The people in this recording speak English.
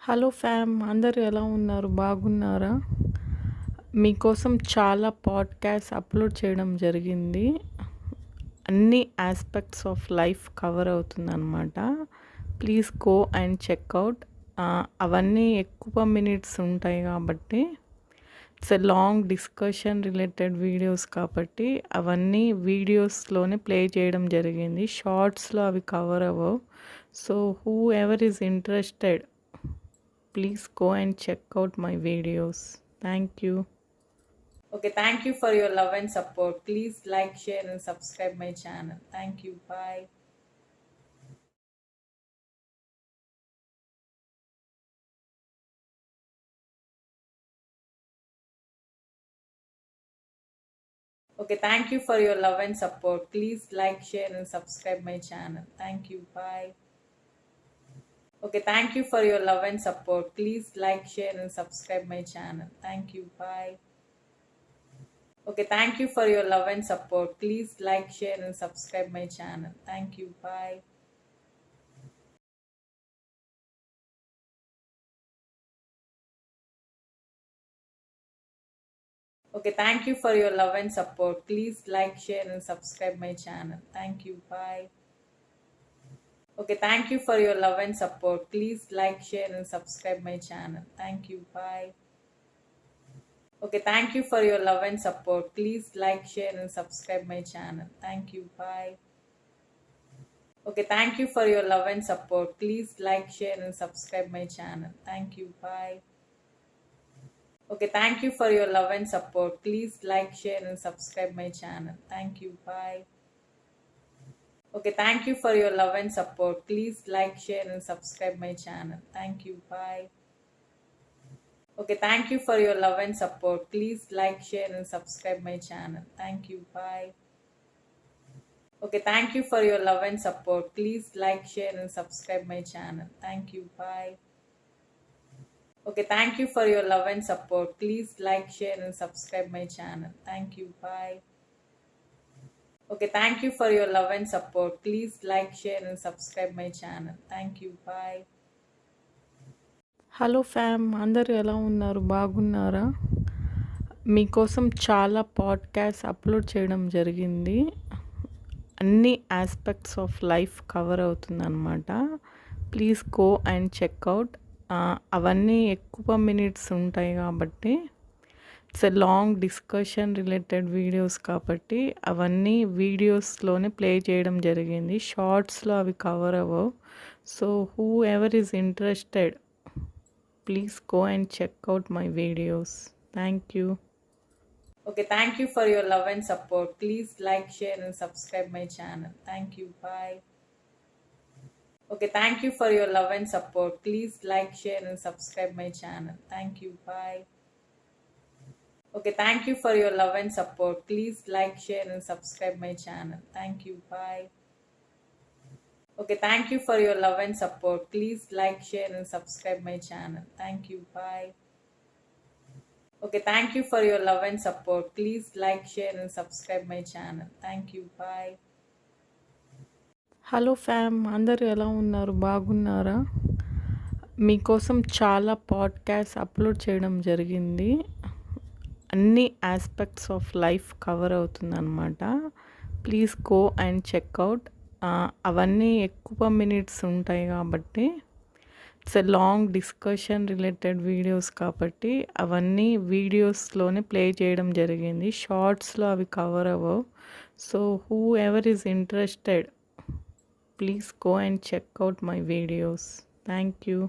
Hello fam, అందరూ ఎలా ఉన్నారు? బాగున్నారా? మీకోసం చాలా పాడ్కాస్ట్ అప్లోడ్ చేయడం జరిగింది. అన్ని ఆస్పెక్ట్స్ ఆఫ్ లైఫ్ కవర్ అవుతుందన్నమాట. Please go and checkout. అవన్నీ ఎక్కువ మినిట్స్ ఉంటాయి కాబట్టి it's a long discussion related videos కాబట్టి అవన్నీ వీడియోస్లోనే ప్లే చేయడం జరిగింది. షార్ట్స్లో అవి కవర్ అవ్వవు. So whoever is interested, please go and check out my videos. Thank you. Okay, thank you for your love and support. Please like, share and subscribe my channel. Thank you. Bye. Okay, thank you for your love and support. Please like, share and subscribe my channel. Thank you. Bye. Okay, thank you for your love and support. Please like, share and subscribe my channel. Thank you. Bye. Okay, thank you for your love and support. Please like, share and subscribe my channel. Thank you. Bye. Okay, thank you for your love and support. Please like, share and subscribe my channel. Thank you. Bye. Okay, thank you for your love and support. Please like, share and subscribe my channel. Thank you. Bye. Okay, thank you for your love and support. Please like, share and subscribe my channel. Thank you. Bye. Okay, thank you for your love and support. Please like, share and subscribe my channel. Thank you. Bye. Okay, thank you for your love and support. Please like, share and subscribe my channel. Thank you. Bye. Okay, thank you for your love and support. Please like, share and subscribe my channel. Thank you. Bye. Okay, thank you for your love and support. Please like, share and subscribe my channel. Thank you. Bye. Okay, thank you for your love and support. Please like, share and subscribe my channel. Thank you. Bye. Okay, thank you for your love and support. Please like, share and subscribe my channel. Thank you. Bye. Okay, thank you for your love and support. Please like, share and subscribe my channel. Thank you. Bye. Hello fam, అందరూ ఎలా ఉన్నారు? బాగున్నారా? మీకోసం చాలా podcast upload చేయడం జరిగింది. అన్ని aspects of life cover అవుతుందన్నమాట. Please go and checkout. అవన్నీ ఎక్కువ మినిట్స్ ఉంటాయి కాబట్టి it's a long discussion related videos కాబట్టి అవన్నీ వీడియోస్లోనే ప్లే చేయడం జరిగింది. షార్ట్స్లో అవి కవర్ అవ్వవు. So whoever is interested, please go and check out my videos. Thank you. Okay, thank you for your love and support. Please like, share and subscribe my channel. Thank you. Bye. Okay, thank you for your love and support. Please like, share and subscribe my channel. Thank you. Bye. Okay, thank you for your love and support. Please like, share and subscribe my channel. Thank you. Bye. Okay, thank you for your love and support. Please like, share and subscribe my channel. Thank you. Bye. Okay, thank you for your love and support. Please like, share and subscribe my channel. Thank you. Bye. Hello fam, అందరూ ఎలా ఉన్నారు? బాగున్నారా? మీకోసం చాలా podcast upload చేయడం జరిగింది. అన్ని aspects of life cover అవుతుందన్నమాట. Please go and checkout. అవన్నీ ఎక్కువ మినిట్స్ ఉంటాయి కాబట్టి it's a long discussion related videos కాబట్టి అవన్నీ వీడియోస్లోనే ప్లే చేయడం జరిగింది. షార్ట్స్లో అవి కవర్ అవ్వవు. So whoever is interested, please go and check out my videos. Thank you.